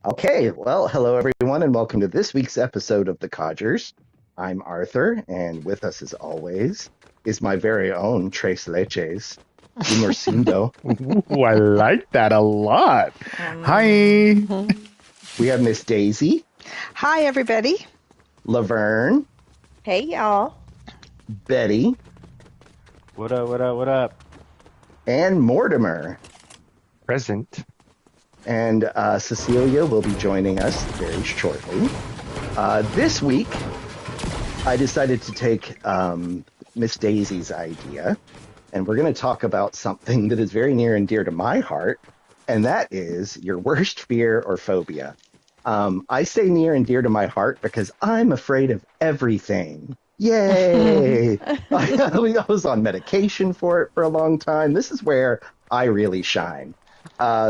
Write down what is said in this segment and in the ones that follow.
Okay, well, hello everyone, and welcome to this week's episode of The Codgers. I'm Arthur, and with us, as always, is my very own Tres Leches, Gumercindo. Ooh, I like that a lot. Hi. We have Miss Daisy, Hi, everybody. Laverne, Hey y'all. Betty, What up, what up, what up? and Mortimer. Present. And Cecilia will be joining us very shortly. This week, I decided to take Miss Daisy's idea, and we're going to talk about something that is very near and dear to my heart, and that is your worst fear or phobia. I say near and dear to my heart because I'm afraid of everything. Yay! I was on medication for it for a long time. This is where I really shine.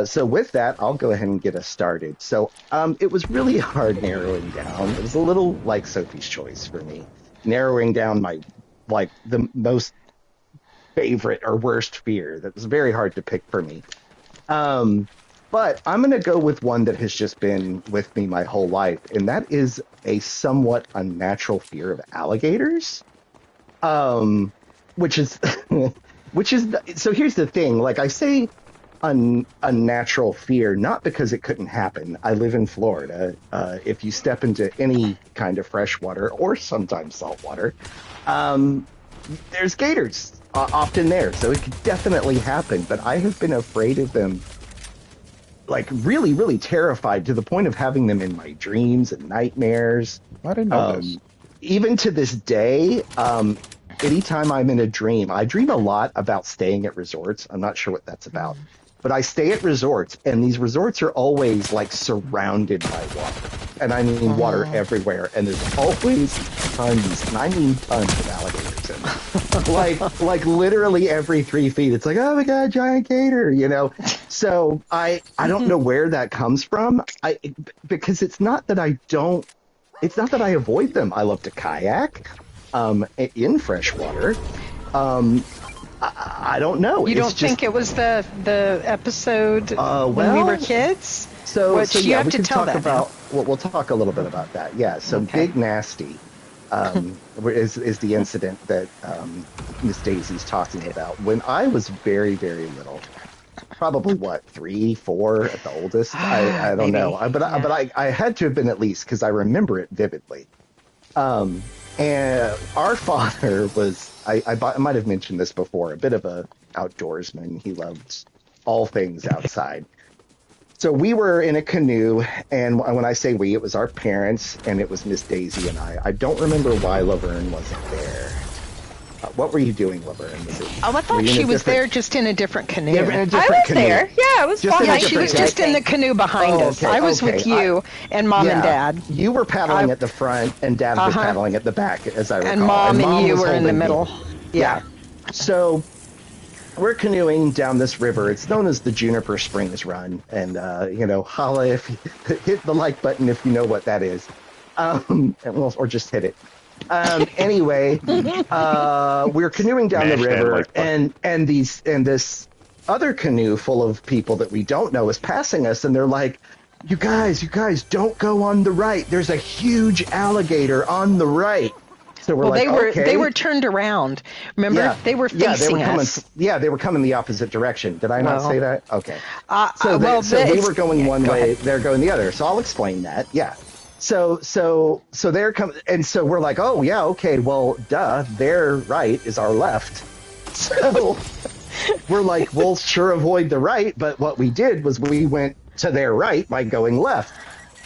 So with that, I'll go ahead and get us started. So it was really hard narrowing down. It was a little like Sophie's Choice for me, narrowing down my the most favorite or worst fear. That was very hard to pick for me. But I'm going to go with one that has just been with me my whole life, and that is a somewhat unnatural fear of alligators. Which is so here's the thing. Like I say, unnatural fear, not because it couldn't happen. I live in Florida. If you step into any kind of freshwater or sometimes saltwater, there's gators often there, so it could definitely happen. But I have been afraid of them, like really, really terrified to the point of having them in my dreams and nightmares. I didn't know this. Even to this day, anytime I'm in a dream, I dream a lot about staying at resorts. I'm not sure what that's about. But I stay at resorts, and these resorts are always like surrounded by water. And I mean water everywhere. And there's always tons, and I mean tons of alligators in there. like literally every 3 feet, it's like, oh my God, giant gator, you know? So I don't know where that comes from. Because it's not that I avoid them. I love to kayak in freshwater. I don't know. You don't think it was the episode when we were kids? So you have we to can tell talk that about. Well, we'll talk a little bit about that. Yeah. So Okay. Big Nasty is the incident that Miss Daisy's talking about. When I was very, very little, probably 3, 4 at the oldest. I don't Maybe. know. But I had to have been at least, because I remember it vividly. And our father was, I might have mentioned this before, a bit of a outdoorsman. He loved all things outside. So we were in a canoe, and when I say we, it was our parents, and it was Miss Daisy and I. I don't remember why Laverne wasn't there. What were you doing, Laverne? Oh, I thought she was there just in a different canoe. Yeah, in a I different was canoe. there. Yeah, it was Just fun. in a Yeah, she was different just in the canoe behind Oh, us. okay, I was okay. with you and Mom and Yeah. Dad. You were paddling at the front, and Dad was paddling at the back, as I recall. And Mom and you was were in the holding me. middle. Yeah. So we're canoeing down this river. It's known as the Juniper Springs Run, and holla if you hit the like button if you know what that is, or just hit it. Anyway, we're canoeing down the Mash that river, like button. and this other canoe full of people that we don't know is passing us, and they're like, you guys, don't go on the right. There's a huge alligator on the right. So we're Well, like, okay. they were turned around. Remember? Yeah. They were facing coming, us. Yeah, they were coming the opposite direction. Did I not Well, say that? Okay. well, We were going one go way, ahead. they're going the other. So I'll explain that. Yeah. So they're coming, and so we're like, oh yeah, okay, well, duh, their right is our left. So we're like, we'll sure avoid the right, but what we did was we went to their right by going left.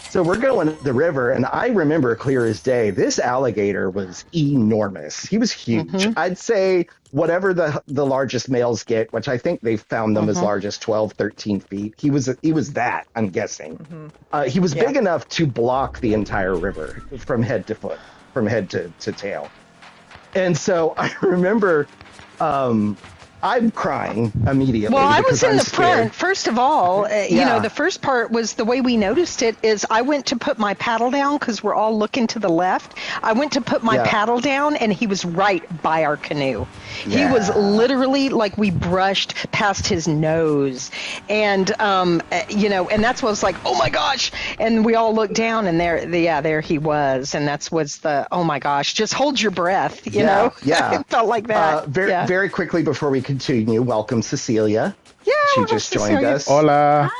So we're going to the river, and I remember clear as day, this alligator was enormous. He was huge. I'd say whatever the largest males get, which I think they found them as large as 12, 13 feet. He was that, I'm guessing. He was big enough to block the entire river from head to foot, from head to tail. And so I remember I'm crying immediately. Well, I was in I'm the scared. front. First of all, you Yeah. know, the first part was the way we noticed it is I went to put my paddle down because we're all looking to the left. I went to put my Yeah. paddle down, and he was right by our canoe. He was Yeah. literally like we brushed past his nose, and you know, and that's what was like, oh my gosh! And we all looked down, and there he was, and that's was the oh my gosh! Just hold your breath, you know? Yeah. It felt like that. Very, very quickly before we continue, welcome Cecilia. Yeah, She welcome, just joined Cecilia. us. Hola.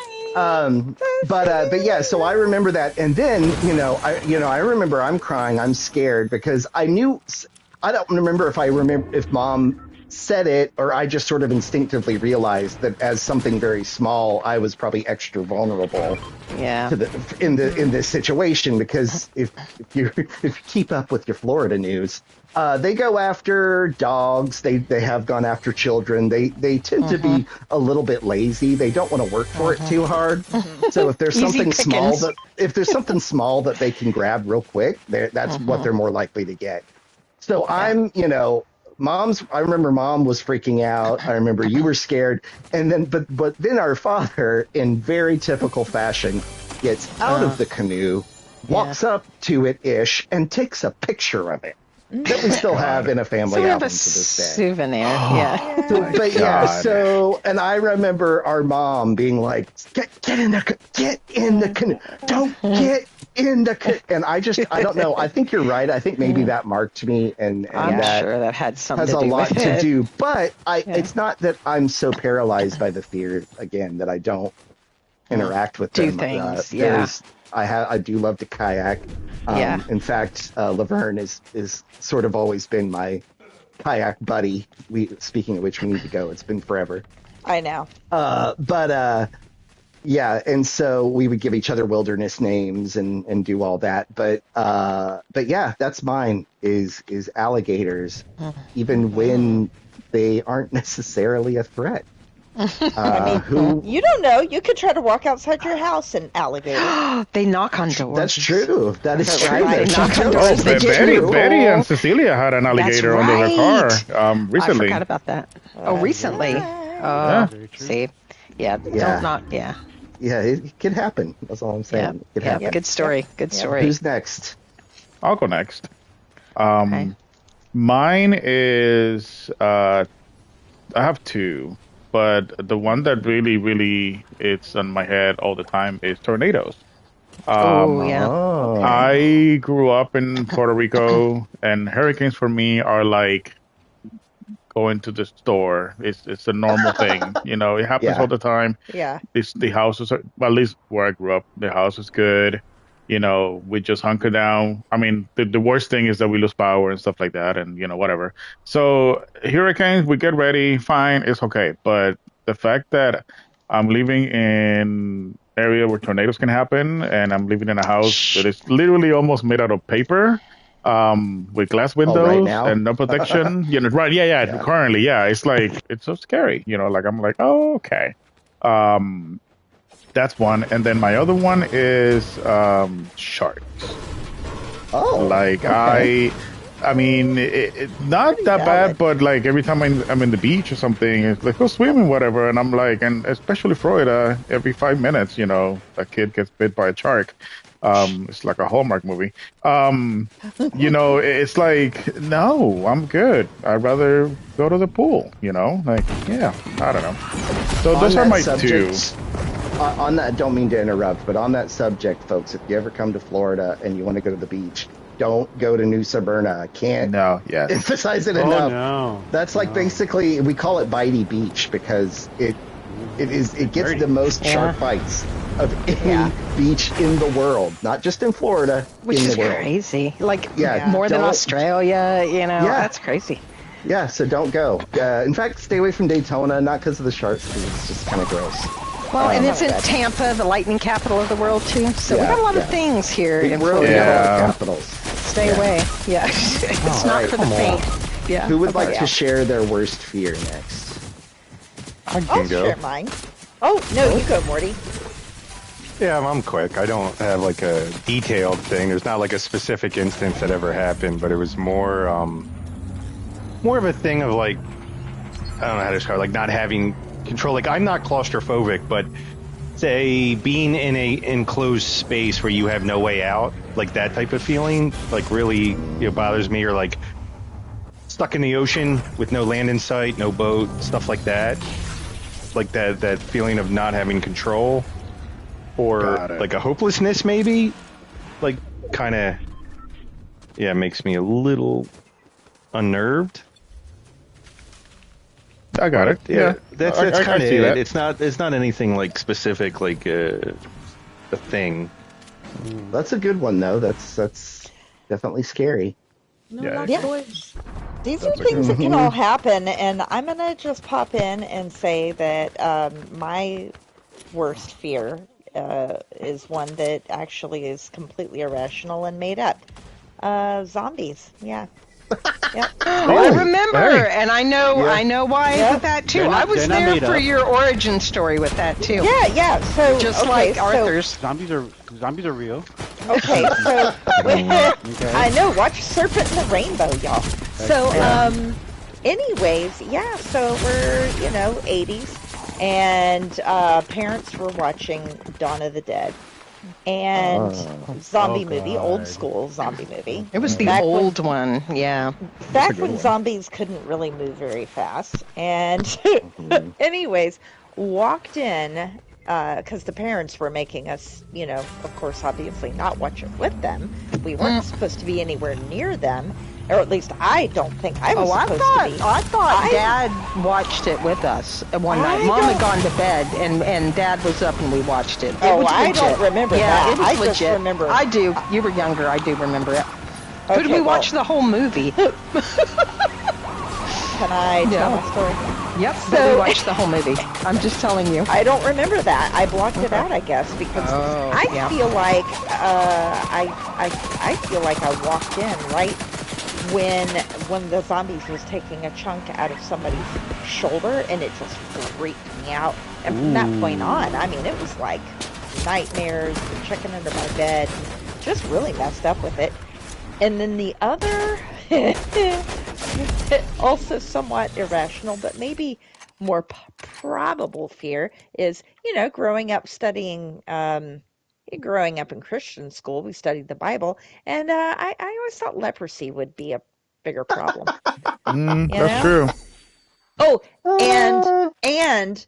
But yeah, so I remember that, and then I remember I'm crying, I'm scared because I don't remember if Mom said it or I just sort of instinctively realized that as something very small, I was probably extra vulnerable. Yeah. In this situation, because if you keep up with your Florida news, they go after dogs. They have gone after children. They tend to be a little bit lazy. They don't want to work for it too hard. So if there's Easy something small pickings. that they can grab real quick, that's what they're more likely to get. So I'm, I remember Mom was freaking out. I remember you were scared. And then, but then our father, in very typical fashion, gets out of the canoe, walks up to it-ish, and takes a picture of it that we still have in a family So we have album a to this day. souvenir. Yeah. And I remember our mom being like, get in the canoe. Don't get in the canoe. And I don't know. I think you're right. I think maybe that marked me, and I'm that sure that had something has to a do lot with to it. do. But it's not that I'm so paralyzed by the fear, again, that I don't interact with Do them. things, I do love to kayak. In fact, Laverne is sort of always been my kayak buddy. Speaking of which, we need to go. It's been forever. I know. Yeah, and so we would give each other wilderness names and do all that. But yeah, that's mine is alligators, even when they aren't necessarily a threat. You don't know. You could try to walk outside your house and alligator. They knock on doors. That's true. That is true. Right. They knock on Oh, doors. They get you. Betty and Cecilia had an alligator under their car recently. I forgot about that. Oh, recently. Yeah. See. Yeah. Yeah. Don't not. Yeah. Yeah, it can happen. That's all I'm saying. Yeah. It can Yeah. happen. Good story. Good story. Who's next? I'll go next. Okay. Mine is I have two, but the one that really it's on my head all the time is tornadoes. Oh yeah. Oh. I grew up in Puerto Rico, and hurricanes for me are like going to the store. It's a normal thing. It happens Yeah. all the time. Yeah. The houses are, well, at least where I grew up, the house is good. We just hunker down. I mean, the worst thing is that we lose power and stuff like that, and whatever. So hurricanes, we get ready, fine, it's okay. But the fact that I'm living in area where tornadoes can happen, and I'm living in a house that is literally almost made out of paper, with glass windows now? and no protection. Right? Yeah. Currently, yeah. It's like it's so scary. I'm like, oh, okay. That's one, and then my other one is sharks. Oh. Like okay. I mean, it not that bad, but like every time I'm in the beach or something, it's like go swimming, whatever, and I'm like, and especially Florida, every 5 minutes, a kid gets bit by a shark. It's like a Hallmark movie. It's like, no, I'm good. I'd rather go to the pool. Like, yeah, I don't know. So those are my two. On that, don't mean to interrupt, but on that subject, folks, if you ever come to Florida and you want to go to the beach, don't go to New Smyrna. I can't emphasize it enough. No. That's like basically, we call it Bitey Beach because it gets the most shark bites of any beach in the world, not just in Florida, Which in is the world. crazy. Like Yeah, more than don't- Australia. Yeah. That's crazy. Yeah, so don't go. In fact, stay away from Daytona, not because of the sharks, because it's just kind of gross. Well, and it's in Tampa, the lightning capital of the world too. So we got a lot of things here in We're Florida. Yeah. capitals. Stay away. Yeah, it's not right, for the faint. Yeah. Who would like to share their worst fear next? I can I'll go. share mine. Oh, no, you go, Morty. Yeah, I'm quick. I don't have like a detailed thing. There's not like a specific instance that ever happened, but it was more of a thing of like I don't know how to describe it, like not having control. Like I'm not claustrophobic, but say being in a enclosed space where you have no way out, like that type of feeling, like really bothers me. Or like stuck in the ocean with no land in sight, no boat, stuff like that. Like that feeling of not having control, or like a hopelessness, maybe. Like kind of, makes me a little unnerved. I got it. Yeah, that's kind of it. It's not anything like specific, like a thing. That's a good one though. That's definitely scary. Yeah. These are things that can all happen, and I'm gonna just pop in and say that my worst fear is one that actually is completely irrational and made up. Zombies. Yeah. Yep. I remember, and I know why with that too. I was there for your origin story with that too. Yeah. So just like Arthur's. Zombies are real. Okay, so I know. Watch Serpent in the Rainbow, y'all. So, anyways, so we're 80s, and parents were watching Dawn of the Dead. And zombie movie, old school zombie movie. It was the old one, yeah. Back when zombies couldn't really move very fast. And anyways, walked in, because the parents were making us, of course, obviously not watch it with them. We weren't supposed to be anywhere near them. Or at least I don't think I was supposed to be. I thought Dad watched it with us one night. Mom had gone to bed, and Dad was up, and we watched it. I don't remember that. It was legit. Just remember. I do. You were younger. I do remember it. Okay, but we watched the whole movie. Can I tell my story? Yep, so we watched the whole movie. I'm just telling you. I don't remember that. I blocked it out, I guess, because I feel like I feel like I walked in right when the zombies was taking a chunk out of somebody's shoulder, and it just freaked me out. And from that point on, I mean, it was like nightmares, checking under my bed, just really messed up with it. And then the other, also somewhat irrational, but maybe more probable fear is, growing up studying, growing up in Christian school, we studied the Bible, and I always thought leprosy would be a bigger problem. That's true. Oh, and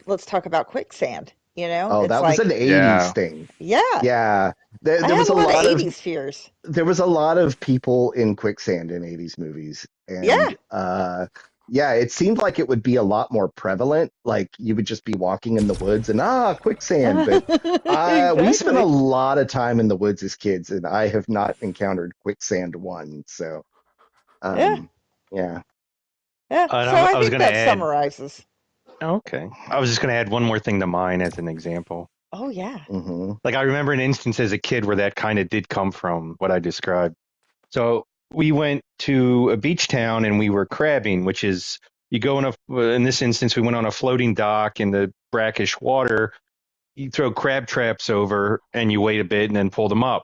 let's talk about quicksand. That was an 80s thing. Yeah. There was a lot of 80s fears. There was a lot of people in quicksand in 80s movies. And, it seemed like it would be a lot more prevalent. Like you would just be walking in the woods and quicksand. But we spent a lot of time in the woods as kids, and I have not encountered quicksand one. So, Yeah. So I think that summarizes. Okay. I was just going to add one more thing to mine as an example. Oh, yeah. Mm-hmm. Like I remember an instance as a kid where that kind of did come from what I described. So we went to a beach town and we were crabbing, which is you go in this instance, we went on a floating dock in the brackish water. You throw crab traps over and you wait a bit and then pull them up.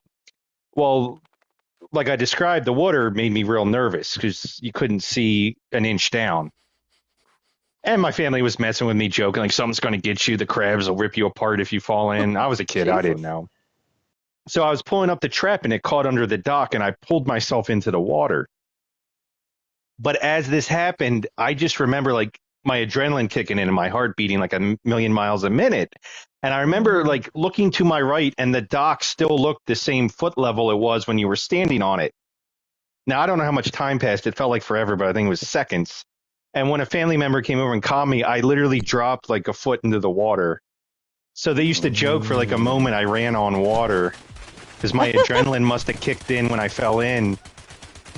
Well, like I described, the water made me real nervous because you couldn't see an inch down. And my family was messing with me, joking, like, something's going to get you. The crabs will rip you apart if you fall in. I was a kid. I didn't know. So I was pulling up the trap, and it caught under the dock, and I pulled myself into the water. But as this happened, I just remember, like, my adrenaline kicking in and my heart beating like a million miles a minute. And I remember, like, looking to my right, and the dock still looked the same foot level it was when you were standing on it. Now, I don't know how much time passed. It felt like forever, but I think it was seconds. And when a family member came over and caught me, I literally dropped like a foot into the water. So they used to joke for like a moment I ran on water because my adrenaline must have kicked in when I fell in,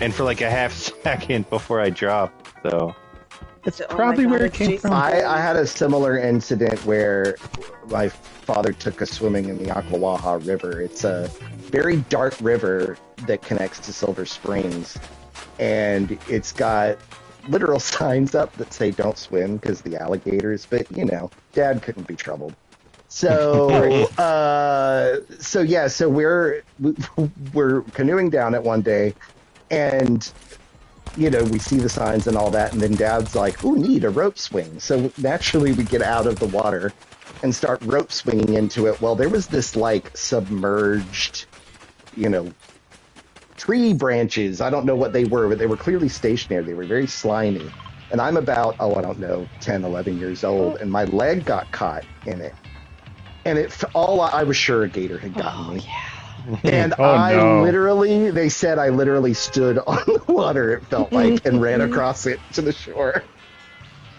and for like a half second before I dropped. So that's probably where it came from. I had a similar incident where my father took us swimming in the Ocklawaha River. It's a very dark river that connects to Silver Springs, and it's got literal signs up that say don't swim because the alligators, but Dad couldn't be troubled. So so we're canoeing down it one day, and we see the signs and all that, and then Dad's like, "Ooh, neat, a rope swing." So naturally, we get out of the water and start rope swinging into it. Well, there was this like submerged, tree branches. I don't know what they were, but they were clearly stationary. They were very slimy. And I'm about, I don't know, 10, 11 years old, and my leg got caught in it. And I was sure a gator had gotten me. Yeah. And they said I literally stood on the water, it felt like, and ran across it to the shore.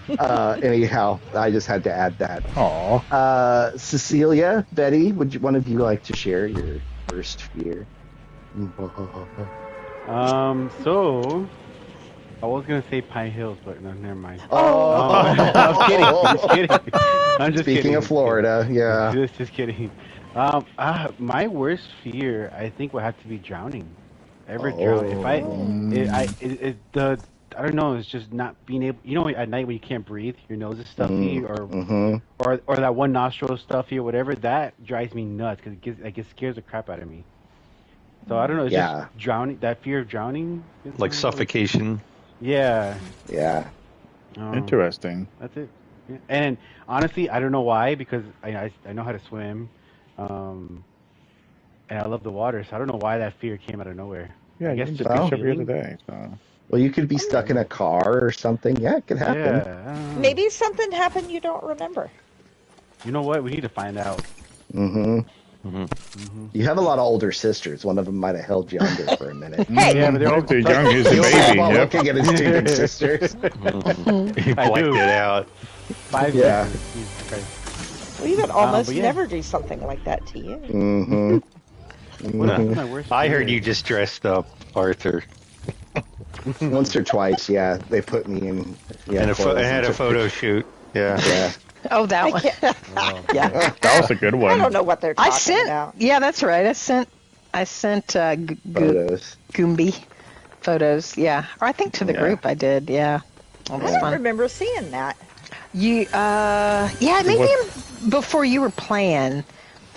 Anyhow, I just had to add that. Aw. Cecilia, Betty, would one of you like to share your worst fear? So I was gonna say Pine Hills, but no, never mind. Oh, I'm kidding. I'm just kidding. Speaking of Florida, yeah. Just kidding. My worst fear, I think, would have to be drowning. Drowning. I don't know. It's just not being able. At night when you can't breathe, your nose is stuffy, or that one nostril is stuffy, or whatever. That drives me nuts because it scares the crap out of me. So I don't know. It's just drowning. That fear of drowning, like suffocation. Yeah. Yeah. Interesting. That's it. Yeah. And honestly, I don't know why, because I know how to swim, and I love the water. So I don't know why that fear came out of nowhere. Yeah, I guess you just just the here feeling. today. So. Well, you could be stuck in a car or something. Yeah, it could happen. Yeah. I don't know. Maybe something happened you don't remember. You know what? We need to find out. You have a lot of older sisters. One of them might have held you under for a minute. Hey. Yeah, but they're all Too young. He's a baby. While Yep. looking at his two big sisters. He blacked do. it out. 5 Yeah. years. Jesus Christ. We would almost but yeah. never do something like that to you. What's my worst I heard fear? you just dressed up, Arthur. Once or twice, yeah. They put me in. Yeah, And I clothes had a took photo pictures. shoot. Yeah. Yeah. Oh, that I one. can't. Yeah. That was a good I one. don't know what they're I talking sent. about. Yeah, that's right. I sent Photos. Goombi photos. Yeah, or I think to the Yeah. group I did. Yeah, that was I don't fun. remember seeing that. Yeah, maybe before you were playing.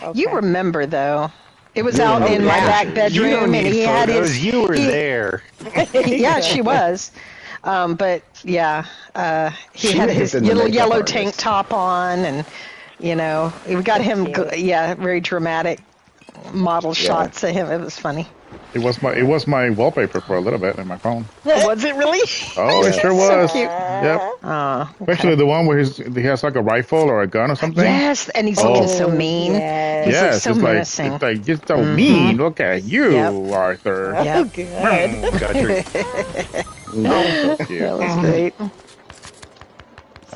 Okay. You remember though. It was You out remember in my that. back You bedroom, don't and need he had photos. his. You were there. Yeah, she was. But yeah, he She had may have his been the little makeup yellow artist. tank top on, and we got him. Very dramatic model shots of him. It was funny. It was my wallpaper for a little bit in my phone. Was it really? Oh, it sure So was. cute. Yep. Okay. Especially the one where he has like a rifle or a gun or something. Yes, and he's looking so mean. yes. He's Yes, so menacing. it's like you're so mean. Look at you, Yep. Arthur. Oh, Yep. good. Got your So cute. That was great. All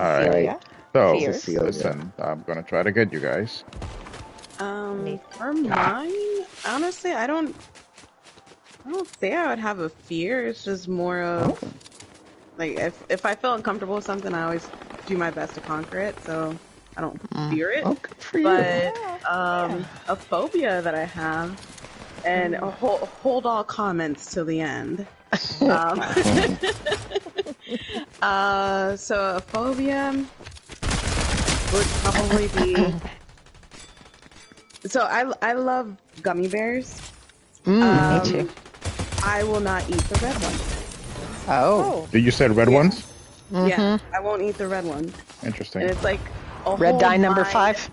right. Cecilia? So, Fears? listen, I'm gonna try to get you guys. For mine, honestly, I don't say I would have a fear. It's just more of like if I feel uncomfortable with something, I always do my best to conquer it. So I don't fear it. Oh, good for you. But a phobia that I have, and hold all comments till the end. So a phobia would probably be. So I love gummy bears. Me too. I will not eat the red ones. Oh. You said red ones? Yeah, I won't eat the red ones. Interesting. And it's like a Red whole dye number mind- 5.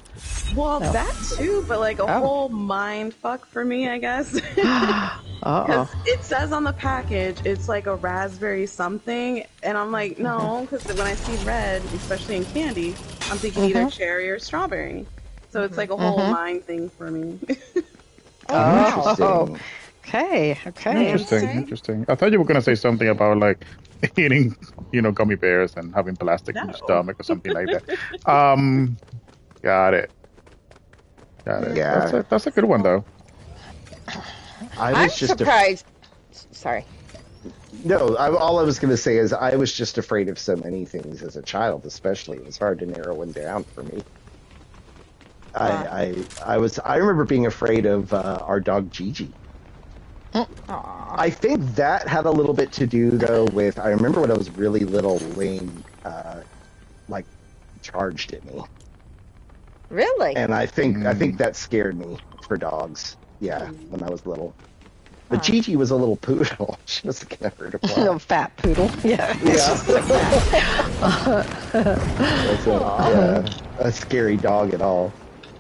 Well, that too, but like a Oh. whole mind fuck for me, I guess. Uh-oh. Because it says on the package it's like a raspberry something, and I'm like, no, because when I see red, especially in candy, I'm thinking either cherry or strawberry. So it's like a whole mind thing for me. Oh. Interesting. Okay. Interesting. I thought you were gonna say something about like eating, gummy bears and having plastic in your No. stomach or something like that. Got it. Yeah. That's a good one though. I I'm was just surprised. Sorry. all I was going to say is I was just afraid of so many things as a child, especially. It was hard to narrow one down for me. I remember being afraid of our dog Gigi. Aw. I think that had a little bit to do though with I remember when I was really little, Wayne charged at me, Really? and I think that scared me for dogs. Yeah, when I was little. But Gigi was a little poodle. She wasn't gonna hurt a fly. No fat poodle. Yeah. Wasn't a scary dog at all.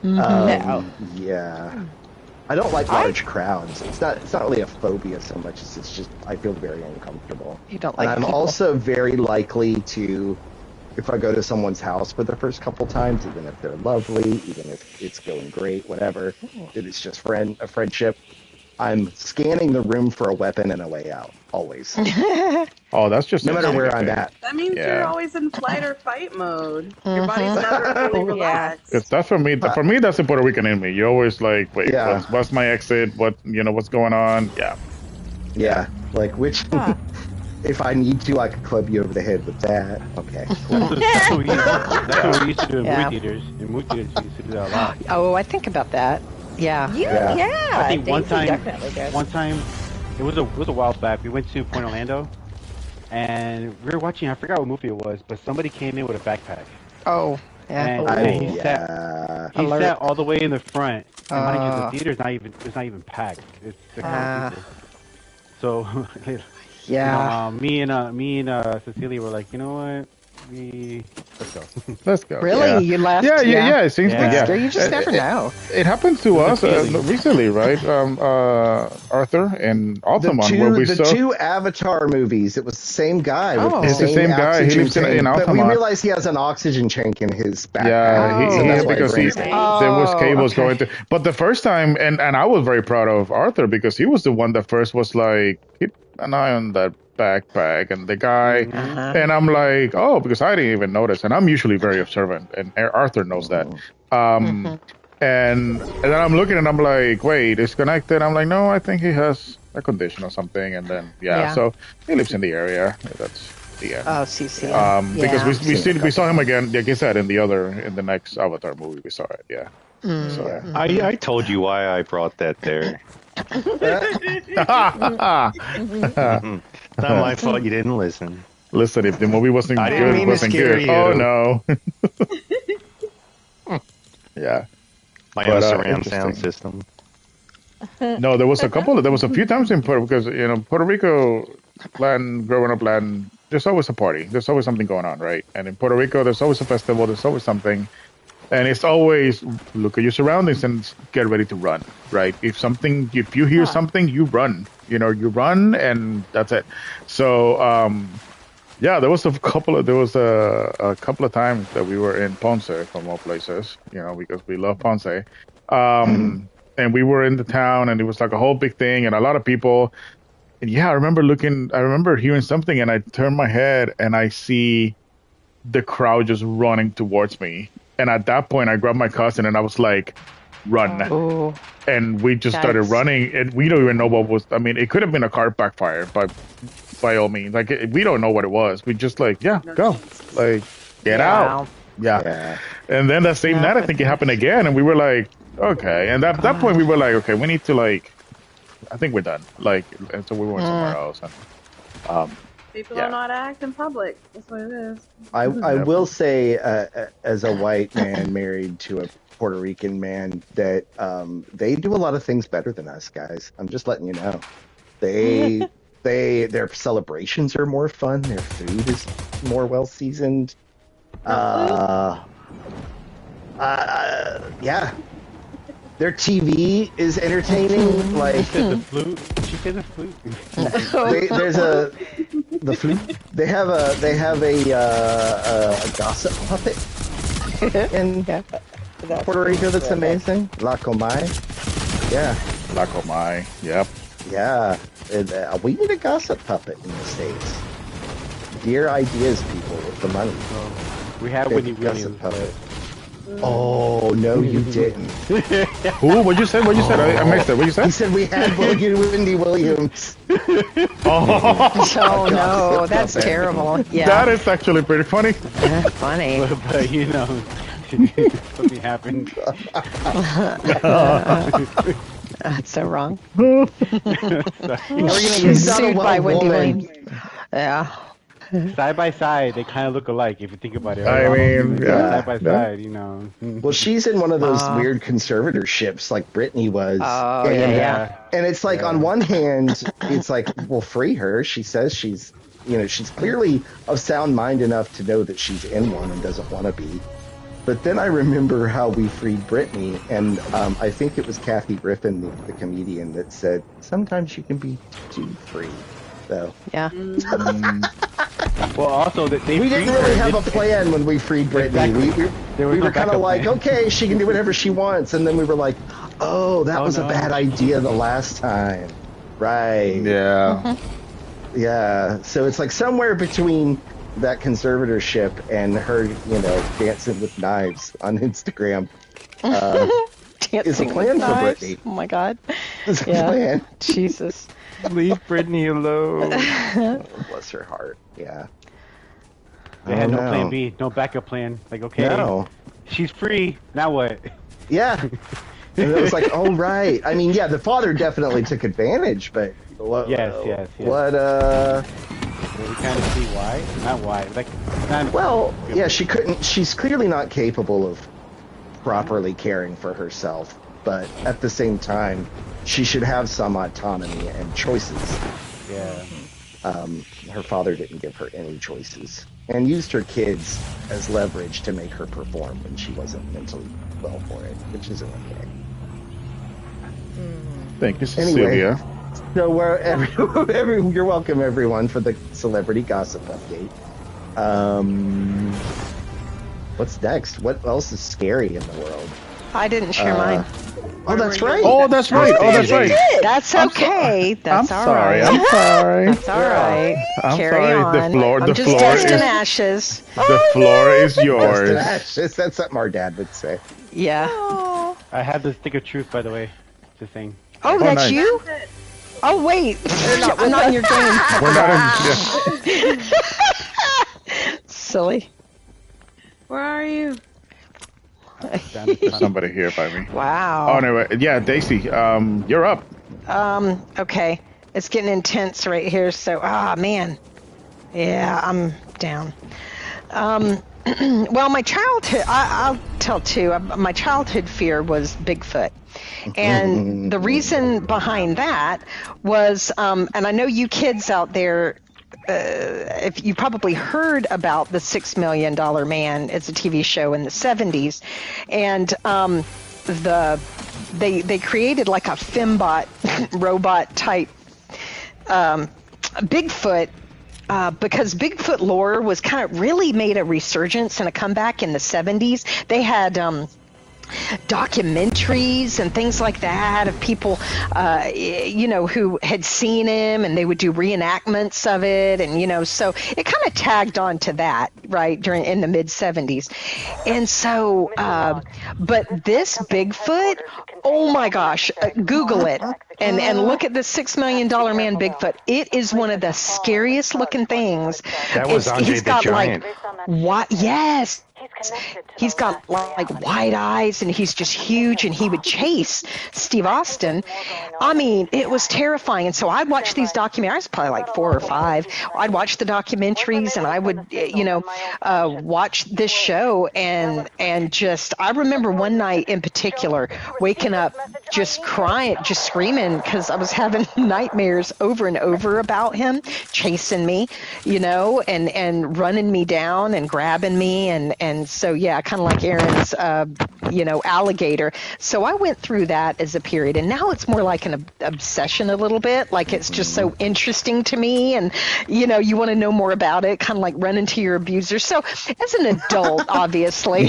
No. Yeah. I don't like large crowds. It's not really a phobia so much as it's just I feel very uncomfortable. You don't And like I'm people. also very likely to, if I go to someone's house for the first couple times, even if they're lovely, even if it's going great, whatever, if it's just a friendship, I'm scanning the room for a weapon and a way out, always. Oh, that's just No matter where I'm okay. at. That means Yeah. you're always in flight or fight mode. Your body's never fully relaxed. It's that's for me. For me, that's the Puerto Rican in me. You're always like, wait, Yeah. what's my exit? What's going on? Yeah. Yeah, like which, if I need to, I could club you over the head with that. Okay. That's what we used to do in Yeah. movie theaters. In movie theaters, we used to do that a lot. Oh, I think about that. Yeah. Yeah. I think one Daisy time, definitely does. it was a while back. We went to Point Orlando, and we were watching. I forgot what movie it was, but somebody came in with a backpack. Oh, yeah. And he Yeah. Alert. sat all the way in the front. And mind you, Uh. the theater's not even packed. It's the kind of people. So, Yeah. me and Cecilia were like, you know what? Let's go. Let's go. Really? Yeah. You left? Yeah. It seems Yeah. like You just never know. It happened to us feeling. recently, right? Arthur and Altamont, where we The saw. two Avatar movies, it was the same guy. Oh. With It's the same guy. He oxygen lives in tank, but we Altamont. realized he has an oxygen tank in his backpack. Yeah, Oh. so that's why because brings it. there was cables okay. going to. But the first time, and I was very proud of Arthur because he was the one that first was like, keep an eye on that backpack, and the guy, and I'm like, oh, because I didn't even notice, and I'm usually very observant, and Arthur knows that. And then I'm looking, and I'm like, wait, it's connected. I'm like, no, I think he has a condition or something, and then Yeah. so he lives in the area. That's the end. Oh, CC. Because Yeah. we saw him again, like I said, in the next Avatar movie, we saw it. Yeah. So, I told you why I brought that there. Not my fault you didn't listen. listen, if the movie wasn't I didn't good, mean it to wasn't scare good. you. Oh no. Yeah. My But, own surround interesting. sound system. No, there was a few times in Puerto, because Puerto Rico, growing up, there's always a party. There's always something going on, right? And in Puerto Rico, there's always a festival. There's always something, and it's always look at your surroundings and get ready to run, right? If you hear something, you run. You run, and that's it. So, yeah, there was a couple of times that we were in Ponce, from all places, because we love Ponce. And we were in the town, and it was like a whole big thing, and a lot of people. And yeah, I remember hearing something, and I turn my head, and I see the crowd just running towards me. And at that point, I grabbed my cousin, and I was like, run. Oh. And we just started Yikes. running, and we don't even know what was. I mean, it could have been a car backfire, but by all means, like we don't know what it was. We just like, yeah, go, like get out, yeah. Yeah. And then that same night, I think it happened again, and we were like, okay. And at that point, we were like, okay, we need to I think we're done. And so we went somewhere else. And, People Yeah. don't know how to act in public. That's what it is. I will say, as a white man married to a Puerto Rican man, that they do a lot of things better than us, guys. I'm just letting you know. Their celebrations are more fun. Their food is more well seasoned. Yeah. Their TV is entertaining. Like The flute. Did she say the flute? the flute. They have a gossip puppet in Puerto Rico that's amazing. La Comay. Yeah, La Comay, yep. yeah. We need a gossip puppet in the States. Dear ideas, people with the money. We had Big Whitney gossip Williams. puppet. Oh no, you didn't. Who? What'd you say? I missed it. What'd you He say? said we had Wendy Williams. Oh no, that's puppet. terrible. Yeah. That is actually pretty funny. That's funny. But something happened. That's so wrong. We're gonna get She's not a sued by well Wendy woman. Williams. Yeah. Side by side, they kind of look alike if you think about it. I mean, yeah. Side by side, you know. Well, she's in one of those weird conservatorships like Brittany was. Oh, and, yeah. And it's like, on one hand, it's like, well, free her. She says she's clearly of sound mind enough to know that she's in one and doesn't want to be. But then I remember how we freed Brittany, and I think it was Kathy Griffin, the comedian, that said, sometimes you can be too free. So. Yeah. Well, also, we didn't really have a plan when we freed Brittany. Exactly. We were kind of like, okay, she can do whatever she wants. And then we were like, oh, that was a bad idea the last time. Right. Yeah. Yeah. So it's like somewhere between that conservatorship and her, dancing with knives on Instagram. Is a plan for Brittany. Oh my God. Is a plan. Jesus. Leave Brittany alone. Bless her heart. Yeah. They had no plan B, no backup plan. Like, okay, she's free. Now what? Yeah. And it was like, oh, right. I mean, yeah, the father definitely took advantage, but yes. What, we kind of see why. Not why. She's clearly not capable of properly caring for herself, but at the same time, she should have some autonomy and choices. Yeah. Her father didn't give her any choices and used her kids as leverage to make her perform when she wasn't mentally well for it, which isn't okay. Thank you, Cecilia. Anyway, so you're welcome, everyone, for the celebrity gossip update. What's next? What else is scary in the world? I didn't share mine. Oh, that's right. Oh, that's right. That's okay. That's all right. I'm sorry. That's all right. Carry on. I'm just dust and ashes. The floor is yours. Dust and ashes. That's something our dad would say. Yeah. I have the stick of truth, by the way. Just saying. Oh, that's nice. you? Oh, wait. I'm not in your game. We're not in. Silly. Where are you? There's somebody here by me. Wow. Oh, anyway, yeah, Daisy, you're up. Okay. It's getting intense right here, so, man. Yeah, I'm down. Well, my childhood, I'll tell too, my childhood fear was Bigfoot. And the reason behind that was, and I know you kids out there, if you probably heard about the $6 Million Man, it's a TV show in the 70s, and they created like a fembot robot type Bigfoot. Because Bigfoot lore was kind of really made a resurgence and a comeback in the 70s. They had documentaries and things like that of people, who had seen him, and they would do reenactments of it, and so it kind of tagged on to that, right, in the mid 70s, and so, but this Bigfoot, oh my gosh, Google it and look at the $6 Million Man Bigfoot. It is one of the scariest looking things. That was Andre the Giant. What? Yes. He's got like wide eyes, and he's just huge, and he would chase Steve Austin. I mean, it was terrifying. And so I'd watch these documentaries. I was probably like 4 or 5. I'd watch the documentaries, and I would, watch this show, and just, I remember one night in particular waking up just crying, just screaming, because I was having nightmares over and over about him chasing me, and running me down and grabbing me, and so, yeah, kind of like Aaron's, alligator. So I went through that as a period, and now it's more like an obsession a little bit. Like, it's just so interesting to me, and, you want to know more about it, kind of like running to your abuser. So as an adult, obviously,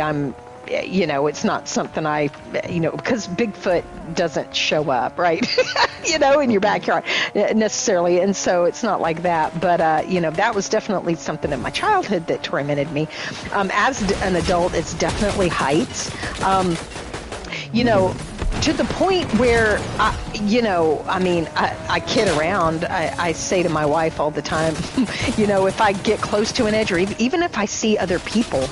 I'm, it's not something because Bigfoot doesn't show up, right, in your backyard necessarily. And so it's not like that. But, that was definitely something in my childhood that tormented me. As an adult, it's definitely heights. to the point where, I kid around. I say to my wife all the time, if I get close to an edge, or even if I see other people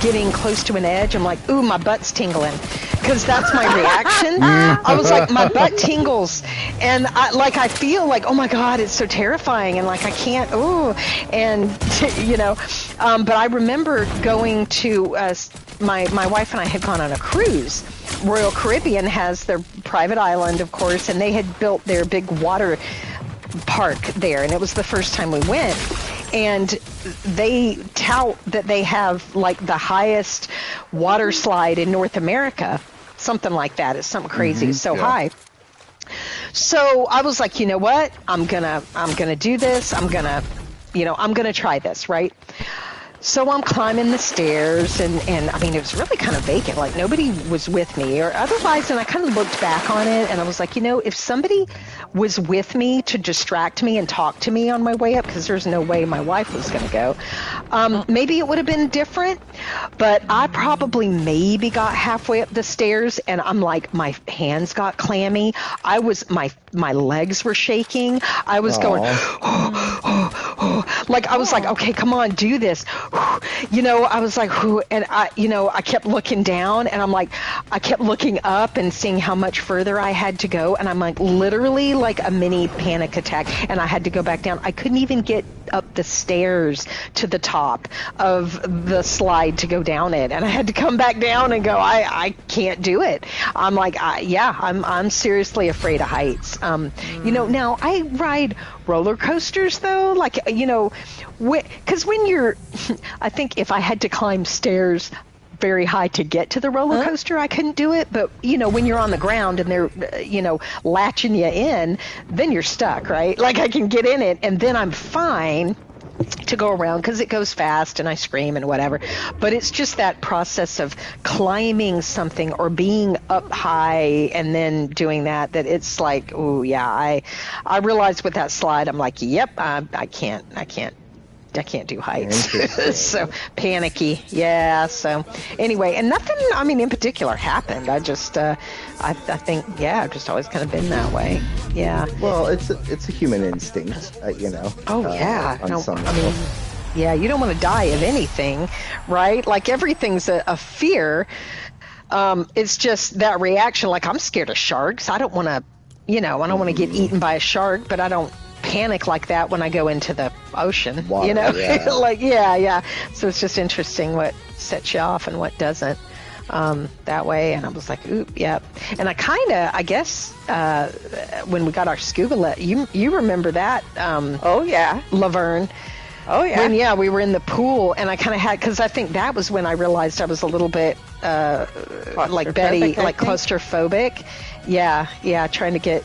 getting close to an edge, I'm like, ooh, my butt's tingling. Because that's my reaction. I was like, my butt tingles. And I feel like, oh my God, it's so terrifying. And like, I can't, but I remember going to, my wife and I had gone on a cruise. Royal Caribbean has their private island, of course, and they had built their big water park there. And it was the first time we went. And they tout that they have like the highest water slide in North America. Something like that. It's something crazy. It's so high. So I was like, you know what? I'm gonna do this. I'm gonna try this, right? So I'm climbing the stairs, and I mean, it was really kind of vacant. Like, nobody was with me or otherwise, and I kind of looked back on it, and I was like, if somebody was with me to distract me and talk to me on my way up, because there's no way my wife was going to go, maybe it would have been different, but I probably maybe got halfway up the stairs, and I'm like, my hands got clammy. My legs were shaking. I was going, like, I was like, okay, come on, do this. I was like, and I kept looking down, and I'm like, I kept looking up and seeing how much further I had to go, and I'm like, literally like a mini panic attack, and I had to go back down. I couldn't even get up the stairs to the top of the slide to go down it, and I had to come back down and go, I can't do it. I'm like, I'm seriously afraid of heights. Now I ride roller coasters though, like, because when you're, I think if I had to climb stairs very high to get to the roller coaster, I couldn't do it. But, when you're on the ground and they're, latching you in, then you're stuck, right? Like, I can get in it and then I'm fine to go around because it goes fast and I scream and whatever. But it's just that process of climbing something or being up high and then doing that it's like, oh yeah, I realized with that slide, I'm like, yep, I can't do heights. So panicky. Yeah. So anyway, and nothing, in particular happened. I just, I think, I've just always kind of been that way. Yeah. Well, it's a human instinct, Oh yeah. On some level. Yeah, you don't want to die of anything, right? Like, everything's a fear. It's just that reaction. Like, I'm scared of sharks. I don't want to, I don't want to get eaten by a shark, but I don't panic like that when I go into the ocean. Water, yeah. Like, yeah. So it's just interesting what sets you off and what doesn't. That way, and I was like, oop, yep. And I guess, when we got our scuba, you remember that? Oh yeah, Laverne. Oh yeah. When we were in the pool, and I kind of had, because I think that was when I realized I was a little bit like Betty, like claustrophobic. Yeah, trying to get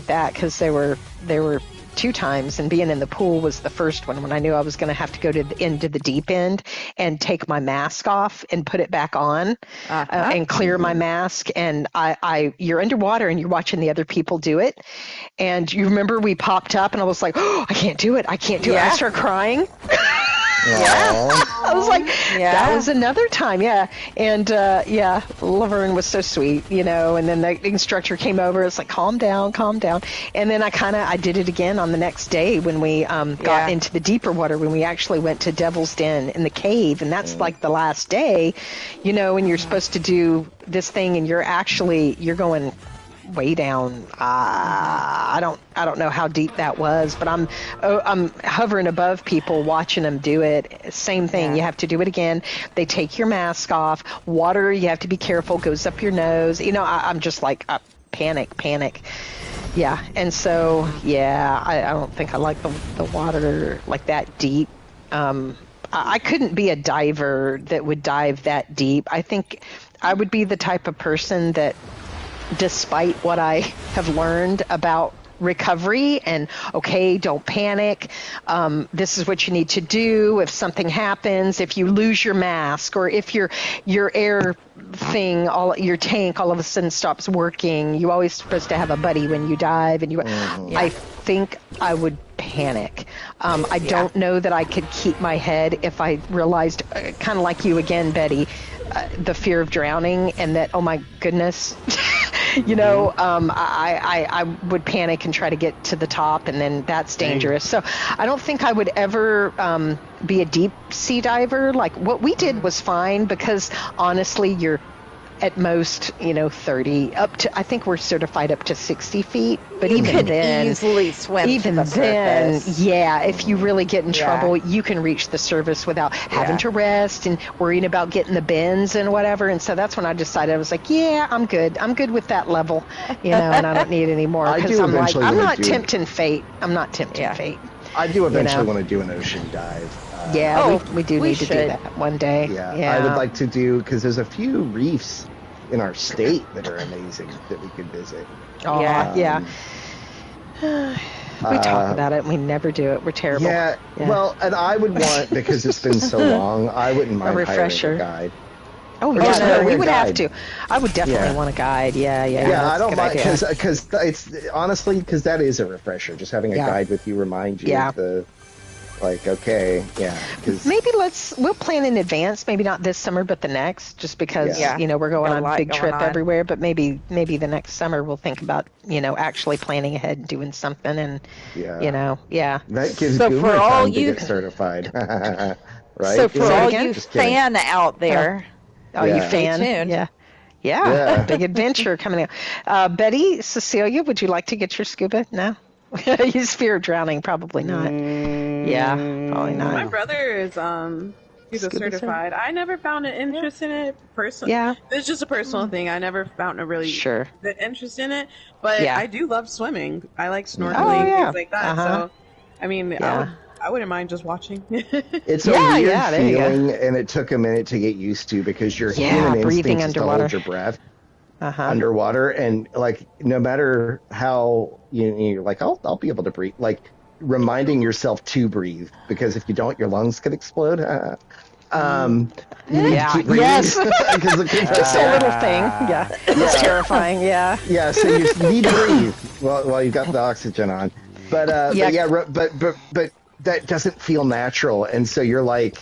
that, because there were 2 times, and being in the pool was the first one when I knew I was going to have to go into the deep end and take my mask off and put it back on and clear my mask. And you're underwater and you're watching the other people do it. And you remember we popped up and I was like, oh, I can't do it. I started crying. Yeah. I was like, that was another time. Yeah. And, Laverne was so sweet, and then the instructor came over. It's like, calm down. And then I did it again on the next day when we got into the deeper water, when we actually went to Devil's Den in the cave. And that's like the last day, when you're supposed to do this thing and you're going way down. I don't know how deep that was, but I'm hovering above people watching them do it. Same thing. Yeah. You have to do it again. They take your mask off. Water, you have to be careful, goes up your nose. I'm just like, panic. Yeah. And so, I don't think I like the water like that deep. I couldn't be a diver that would dive that deep. I think I would be the type of person that, despite what I have learned about recovery and, okay, don't panic. This is what you need to do if something happens, if you lose your mask, or if your air thing, your tank all of a sudden stops working. You always supposed to have a buddy when you dive, and I think I would panic. I don't know that I could keep my head if I realized, kind of like you again, Betty, the fear of drowning, and that, oh my goodness, you know, I would panic and try to get to the top, and then that's dangerous. So I don't think I would ever be a deep sea diver. Like what we did was fine because honestly, you're at most, 30 up to, I think we're certified up to 60 feet, but You even could then, easily swim even to the then, surface. yeah, if you really get in Yeah. trouble, you can reach the surface without having Yeah. to rest and worrying about getting the bends and whatever. And so that's when I decided, I was like, yeah, I'm good. I'm good with that level, and I don't need any more I because do I'm like, eventually I'm wanna not do- tempting fate. I'm not tempting Yeah. fate. I do eventually know. want to do an ocean dive. Yeah, Oh, we do we need to do should. that one day. Yeah, I would like to do, because there's a few reefs in our state that are amazing that we could visit. Oh, Yeah. yeah. We talk about it and we never do it. We're terrible. Yeah, well, and I would want, because it's been so long, I wouldn't mind refresher. hiring a guide. Oh, Or yeah, just no, hiring we a would have guide. to. I would definitely Yeah. want a guide. Yeah. Yeah, that's I a don't good mind, idea. because it's, honestly, because that is a refresher. Just having a Yeah. guide with you remind you Yeah. of the, like, okay, yeah. 'cause- Maybe we'll plan in advance. Maybe not this summer, but the next. Just because Yeah. we're going Got a on a lot big going trip on. everywhere. But maybe the next summer we'll think about actually planning ahead and doing something. And Yeah. yeah. That gives So Goomer for all time to you- get certified. Right? So for Say it all again? you Just kidding. fan out there, Oh, you Yeah. fan? Stay tuned. Yeah. Yeah. Big adventure coming out. Betty, Cecilia, would you like to get your scuba? No? You fear of drowning? Probably not. Yeah, probably My not. brother is he's a Scuba certified. I never found an interest in it personally. Yeah. It's just a personal thing. I never found a really Sure. good interest in it. But Yeah. I do love swimming. I like snorkeling, Oh, yeah. things like that. Uh-huh. So I mean, Yeah. I wouldn't mind just watching. It's Yeah, a weird yeah, there you go. feeling, and it took a minute to get used to because your Yeah, human breathing instinct is to underwater. hold your breath Uh-huh. underwater, and like no matter how you're like, I'll be able to breathe. Like reminding yourself to breathe, because if you don't, your lungs could explode. You need Yeah. to keep breathing. Yes. Because the Just a little thing. Yeah. It's terrifying. Yeah. Yeah, so you need to breathe while you got the oxygen on. But but that doesn't feel natural, and so you're like,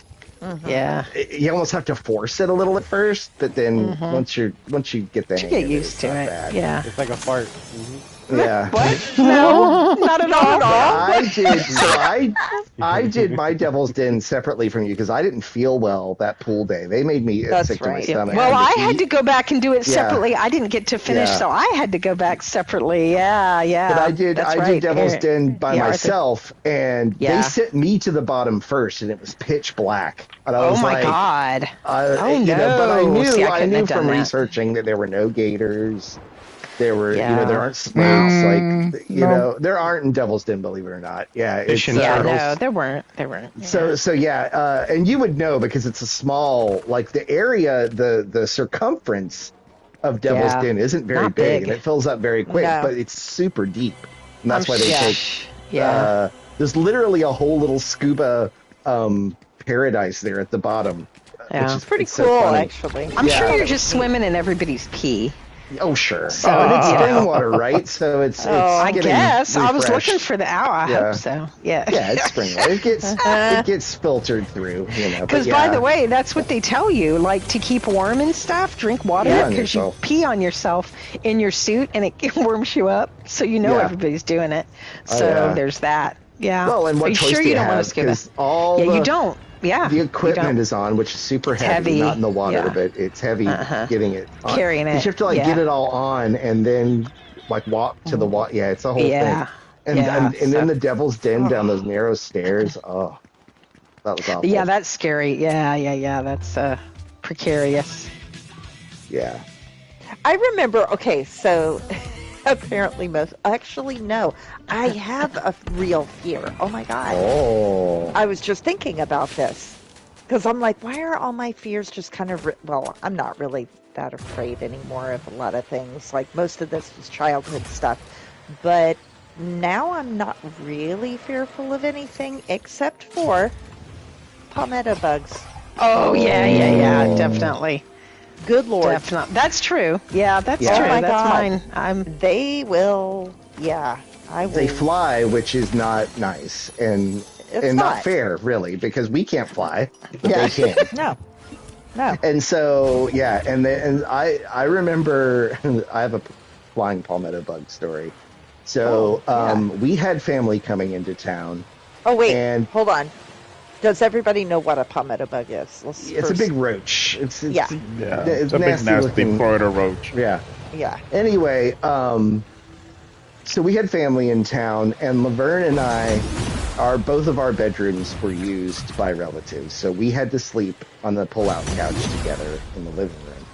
Yeah. you almost have to force it a little at first, but then once you get the You hang get of used to it's not it. bad. Yeah. It's like a fart. Yeah. What? No, not at all. I did my Devil's Den separately from you because I didn't feel well that pool day. They made me That's sick to my right. stomach. Well, I had eat. to go back and do it Yeah. separately. I didn't get to finish, Yeah. so I had to go back separately. Yeah. But I did That's I right. did Devil's Here. Den by Yeah, Arthur. myself, and Yeah. they sent me to the bottom first, and it was pitch black. And I Oh was my like, God. But no. I knew See, I I couldn't knew have done from that. researching that there were no gators. There were, Yeah. there aren't snakes. There aren't in Devil's Den, believe it or not. Yeah, Fish and Yeah, turtles. no, there weren't. Yeah. So and you would know because it's a small, like the area, the circumference of Devil's Yeah. Den isn't very Not big, big. and it fills up very quick, No. but it's super deep, and that's why they yeah. take. Yeah. There's literally a whole little scuba paradise there at the bottom. Yeah. Which is pretty so cool, funny. actually. I'm Yeah. sure you're just swimming in everybody's pee. Oh sure. So, And it's you spring know. water, right? So it's I getting guess. I was refreshed. looking for the owl. I Yeah. hope so. Yeah. Yeah, it's spring water. It gets filtered through, Because by the way, that's what they tell you, like to keep warm and stuff. Drink water Yeah, on because you yourself. pee on yourself in your suit, and it warms you up. So you know Yeah. everybody's doing it. Oh, So yeah. there's that. Yeah. Well, and Are what you choice sure do you don't want have? to scuba? Because all Yeah, the, you don't. Yeah. the you equipment don't. is on, which is super heavy, heavy. not in the water, Yeah. but it's heavy getting it on. Carrying it, You have to like yeah. get it all on and then like walk to the water. Yeah, it's a whole Yeah. thing. And Yeah, and then so- the Devil's Den down those narrow stairs. Oh, that was awful. Yeah, that's scary. Yeah. That's precarious. Yeah. I remember, okay, so apparently actually, no. I have a real fear. Oh my God. Oh. I was just thinking about this because I'm like, why are all my fears just kind of, well, I'm not really that afraid anymore of a lot of things. Like most of this was childhood stuff. But now I'm not really fearful of anything except for palmetto bugs. Oh yeah. Definitely. Good Lord. Definitely. That's true. Yeah, that's Yeah. true. Oh my That's God. mine. They will, yeah. I will. They fly, which is not nice and It's not not. fair, really, because we can't fly, but Yeah. they can. No. No. And so, yeah, and I remember I have flying palmetto bug story. So we had family coming into town. Oh wait, and hold on. Does everybody know what a palmetto bug is? It's a big roach. It's Yeah, it's a big nasty nasty looking Florida roach. Yeah. Yeah. Anyway, so we had family in town, and Laverne and I, both of our bedrooms were used by relatives, so we had to sleep on the pull-out couch together in the living room.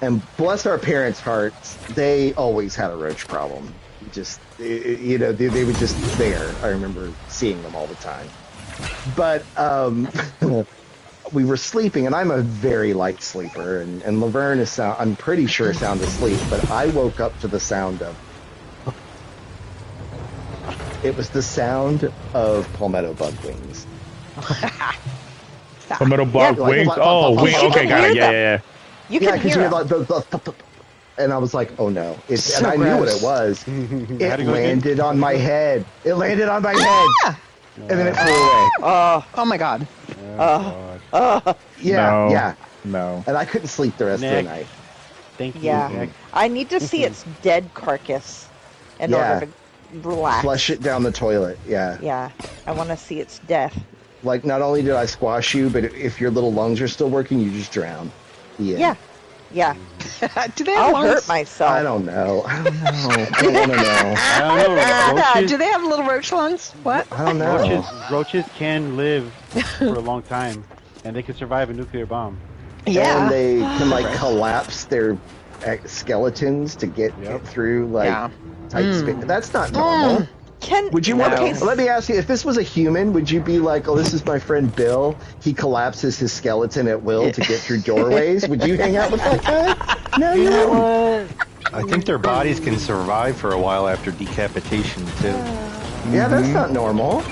And bless our parents' hearts, they always had a roach problem. Just, they were just there. I remember seeing them all the time. But we were sleeping, and I'm a very light sleeper, and Laverne is I'm pretty sure sound asleep, but I woke up to the sound of. It was the sound of palmetto bug wings. Palmetto bug wings? Wings. Okay, got it. Yeah. You can hear it. Like and I was like, oh no. And I knew what it was. It landed on my head. It landed on my head. And then it flew away. Oh my God. Yeah. No. And I couldn't sleep the rest of the night. Thank you. Yeah. I need to see its dead carcass in order to relax. Flush it down the toilet. Yeah. Yeah. I want to see its death. Like, not only did I squash you, but if your little lungs are still working, you just drown. Yeah. Do they have I'll lungs? hurt myself. I don't know. I don't want to know. I don't know. Roaches, Do they have little roach lungs? What? I don't know. roaches can live for a long time, and they can survive a nuclear bomb. Yeah. And they can, like, collapse their skeletons to get through, like, tight space. That's not normal. Would you want to? Let me ask you: if this was a human, would you be like, "Oh, this is my friend Bill. He collapses his skeleton at will to get through doorways"? Would you hang out with that guy? No, you wouldn't. I think their bodies can survive for a while after decapitation too. Yeah, that's not normal.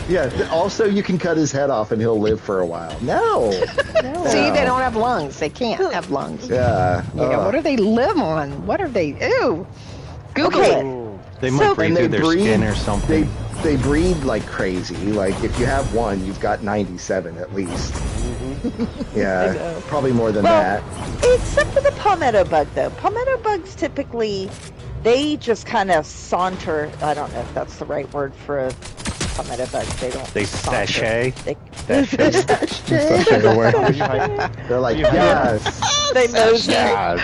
Yeah. Also, you can cut his head off and he'll live for a while. No. See, they don't have lungs. They can't have lungs. Yeah. What do they live on? What are they? Ew. Google it. They might breathe through their skin or something. They breed like crazy. Like, if you have one, you've got 97 at least. Yeah, probably more than that. Except for the palmetto bug, though. Palmetto bugs typically, they just kind of saunter. I don't know if that's the right word for a palmetto bug. They don't. They sashay. Sashay away. They're like, yes. They mosey.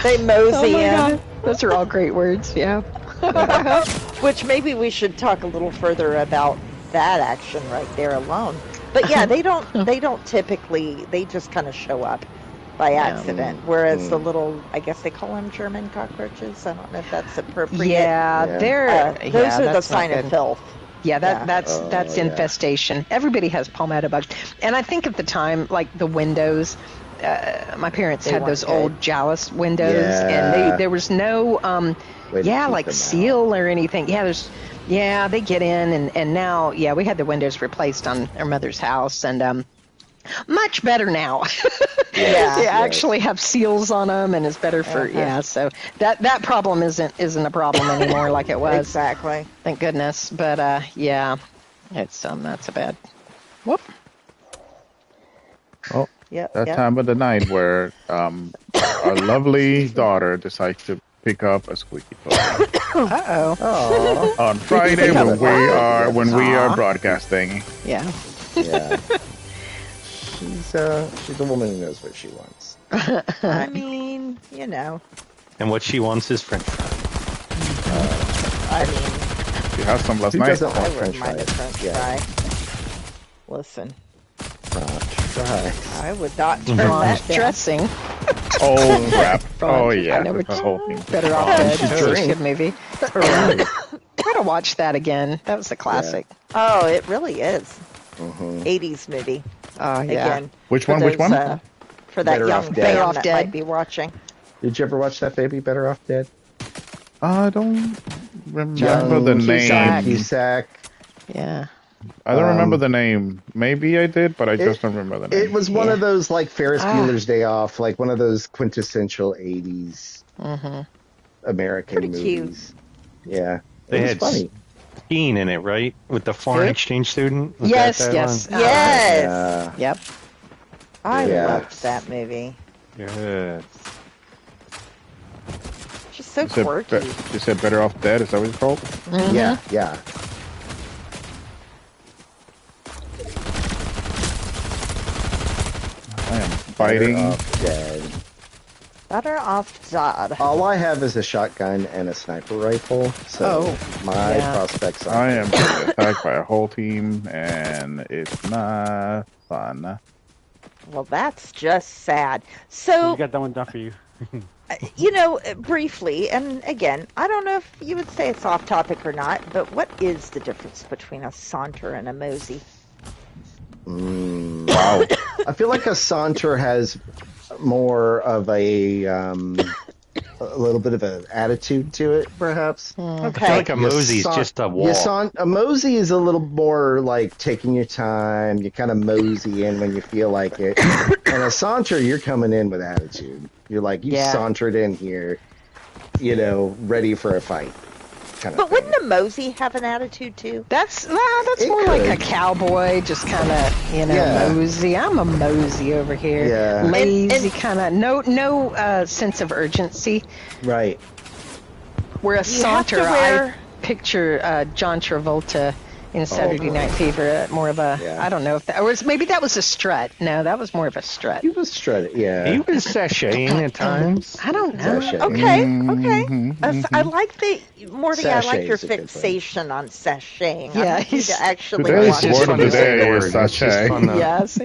They mosey in. Those are all great words. Yeah. Which maybe we should talk a little further about that action right there alone. But yeah, they don't typically, they just kind of show up by accident. Whereas the little, I guess they call them German cockroaches. I don't know if that's appropriate. Yeah, those are the sign of filth. Yeah, that's infestation. Everybody has palmetto bugs. And I think at the time, like the windows, my parents had those old Jallis windows, and there was no like seal or anything. Yeah, they get in, and now, we had the windows replaced on our mother's house, and much better now. They actually have seals on them, and it's better for so that problem isn't a problem anymore like it was. Exactly. Thank goodness. But it's that's a bad. Whoop. Oh. Time of the night where our lovely daughter decides to pick up a squeaky toy. On Friday when we are broadcasting. Yeah. She's a woman who knows what she wants. I mean, And what she wants is French fries. She has some last night. Doesn't want I wouldn't mind a French fry. Listen. I would not turn that dressing. Oh crap! Oh yeah, I know the whole thing. Better off dead. It's a good movie. Gotta watch that again. That was a classic. Oh, it really is. 80s movie. Oh yeah. Again, Which one? For that Better young Off fan Dead. that might be watching. Did you ever watch that, baby? Better Off Dead? I don't remember the name. Cusack. Yeah. I don't remember the name. Maybe I did, but I just don't remember the name. It was one of those, like, Ferris Bueller's Day Off, like one of those quintessential 80s American movies. Cute. Yeah. They it was had funny. Skeen in it, right? With the foreign exchange student? Was Yes. that Yes. one? Yes. Yep. I loved that movie. Yes. Just So quirky. You said Better Off Dead? Is that what it's called? Mm-hmm. Yeah, yeah. I am fighting. Better Off Dead. Better Off Dead. All I have is a shotgun and a sniper rifle, so my prospects are. I am being attacked by a whole team, and it's not fun. Well, that's just sad. So, We got that one done for you. briefly, and again, I don't know if you would say it's off topic or not, but what is the difference between a saunter and a mosey? Wow. I feel like a saunter has more of a little bit of an attitude to it, perhaps. I Okay. feel like a mosey's just a walk. A mosey is a little more like taking your time. You kind of mosey in when you feel like it. And a saunter, you're coming in with attitude. You're like, you sauntered in here, ready for a fight. Kind of But thing. wouldn't a mosey have an attitude too? That's It more like a could. cowboy, just kind of Yeah. mosey. I'm a mosey over here, Yeah. lazy, kind of no sense of urgency. Right. Where a You have saunter, to wear- I picture John Travolta in Saturday Night Fever, more of a Yeah. I don't know if that or maybe that was a strut. No, that was more of a strut. He was strutting, yeah. He was sashaying at times. I don't know. Sashay. Okay, Mm-hmm. okay. I like Morty, I like Sashay your is a good word. fixation on sashaying. Yeah, I need he's- to actually Today's watch just word fun of to the say day the is word. It's just sachet. fun to- Yes.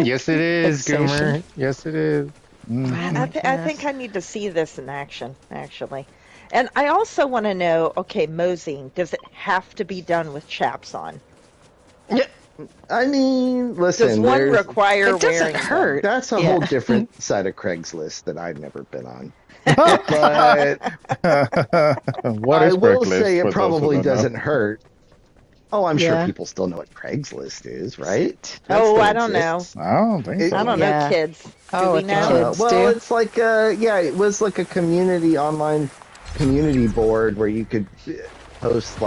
Yes, it is, Fixation. Goomer. Yes, it is. I think I need to see this in action, actually. And I also want to know, okay, moseying, does it have to be done with chaps on? I mean, listen, Does one there's- require It doesn't wearing them? hurt. that's a Yeah. whole different side of Craigslist that I've never been on. But What I is will Craigslist, say for it those who probably don't know? doesn't hurt. Oh, I'm sure Yeah. people still know what Craigslist is, right? Oh, That I still don't know. exists. I don't think It- so. I don't Yeah. know, kids. Do Oh, we if the know? kids- Well, do. it's like it was like a online community board where you could post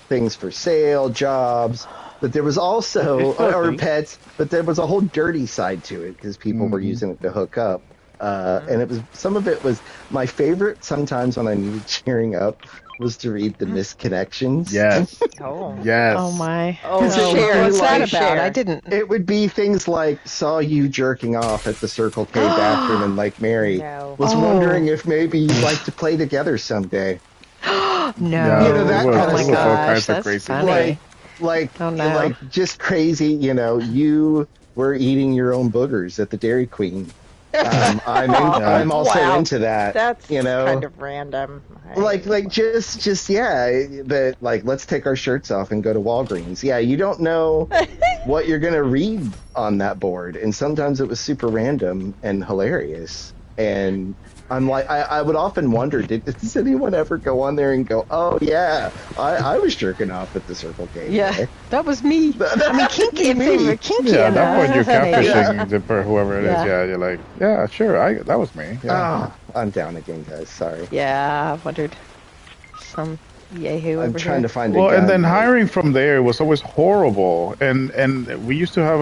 things for sale, jobs, but there was also or pets, but there was a whole dirty side to it because people were using it to hook up. And it was some of it was my favorite. Sometimes when I needed cheering up, was to read the misconnections. Yes. Oh. Yes. Oh my. Oh, No, share, what's that like, about? share. I didn't. It would be things like saw you jerking off at the Circle K bathroom in Lake Mary. No. Was Oh. wondering if maybe you'd like to play together someday. No. Yeah, You know, that it was, kind of it was stuff. all kinds of That's crazy. funny. Like Oh, no. like just crazy. You were eating your own boogers at the Dairy Queen. I'm also Wow. into that. That's you know, kind of random. just yeah, but like let's take our shirts off and go to Walgreens. Yeah, you don't know what you're gonna read on that board, and sometimes it was super random and hilarious. And I'm like, I would often wonder, does anyone ever go on there and go, oh yeah, I was jerking off at the Circle K. Yeah, today." that was me. I mean, kinky if they were kinky Yeah, at that enough. point you're Hey. catfishing for whoever it is. Yeah. Yeah, you're like, yeah, sure, that was me. Yeah. Oh, I'm down again, guys. Sorry. Yeah, I wondered. Some yahoo I'm over trying here. to find a Well, and gun, then but- hiring from there was always horrible. And we used to have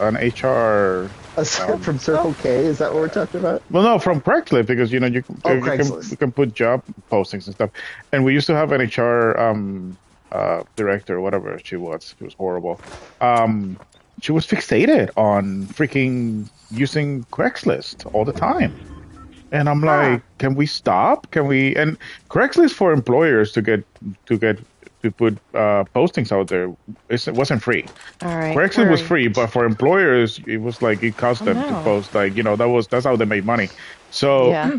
an HR. Aside from Circle K, is that what we're talking about? Well, no, from Craigslist because you Craigslist. can put job postings and stuff. And we used to have an HR director, whatever she was. She was horrible. She was fixated on freaking using Craigslist all the time. And I'm like, can we stop? Can we? And Craigslist for employers to put postings out there, it wasn't free. All right. Craigslist was where- free, but for employers, it was like it cost them to no. post. Like that's how they made money. So, Yeah.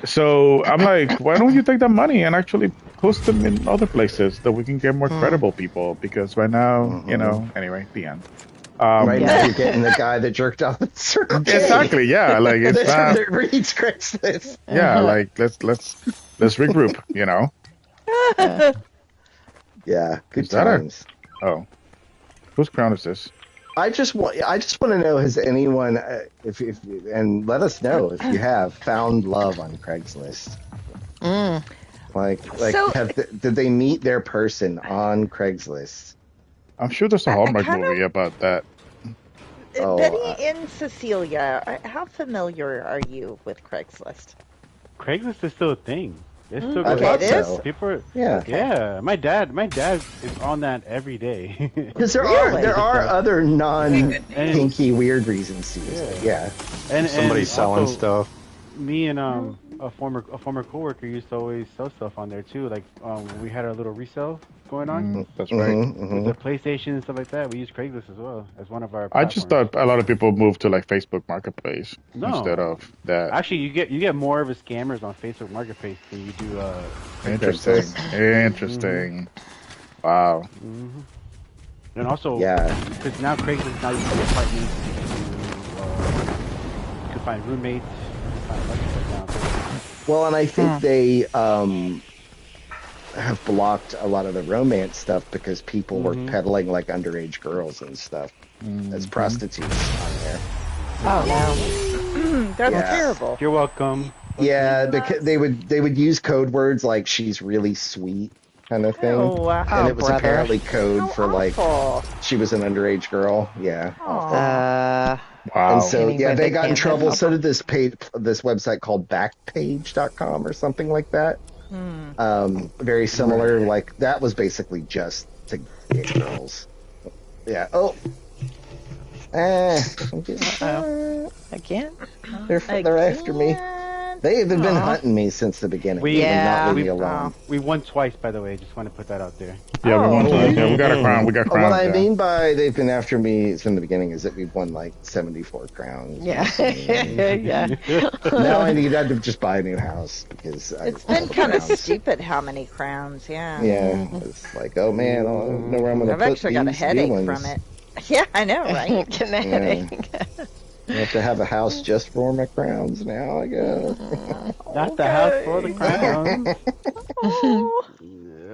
so I'm like, why don't you take that money and actually post them in other places that we can get more credible people? Because right now, anyway, the end. Right now, Yeah. you're getting the guy that jerked off at Circle K. Exactly. Yeah. Like it's That's not. what it reads Craigslist. Yeah. Like let's regroup. Yeah, good Is that a- times. Oh, whose crown is this? I just want to know, has anyone, if and let us know if you have found love on Craigslist. Like, So- did they meet their person on Craigslist? I'm sure there's a Hallmark kinda- movie about that. Oh, Betty and Cecilia, how familiar are you with Craigslist? Craigslist is still a thing. It's still I going. thought it is? so. People are, Yeah. yeah. My dad is on that every day. Because there Really? are other non-pinky weird reasons to use it. Yeah. and Somebody's selling also, stuff. Me and a former coworker used to always sell stuff on there too. Like we had our little resale going on That's right. with the PlayStation and stuff like that. We use Craigslist as well as one of our. I just platforms. thought a lot of people moved to like Facebook Marketplace No. instead of that. Actually, you get more of a scammers on Facebook Marketplace than you do. Interesting. Interesting. Wow. And also, Yeah. because now Craigslist now you can get apartments, you can find roommates, you can find a bunch of stuff now. Well, and I think they have blocked a lot of the romance stuff because people were peddling like underage girls and stuff as prostitutes on there. Oh no. That's Yeah. terrible. You're welcome. Yeah, because they would use code words like "she's really sweet" kind of thing, Oh, and it was brother. apparently code How for like awful. she was an underage girl. Yeah. awful. Wow. And so, Anyway, yeah, they they got in can trouble. help. So did this website called Backpage.com or something like that. Very similar. Like that was basically just to get girls. Yeah. Oh. Again? They're after me. They've been hunting me since the beginning. We- They would Yeah. not leave me alone. We won twice, by the way. Just want to put that out there. Yeah, we won Oh. twice. Yeah, we got a crown. We got What crowns. I yeah. mean by they've been after me from the beginning is that we've won like 74 crowns. Yeah. Yeah. Now I need to just buy a new house because It's all been the kind of crowns. stupid how many crowns, yeah. Yeah, it's like, oh man, I don't know where I'm going to I've put actually got a these new headache ones. from it. Yeah, I know, right? Getting a headache. I have to have a house just for my crowns now, I guess. Not the house for the crown.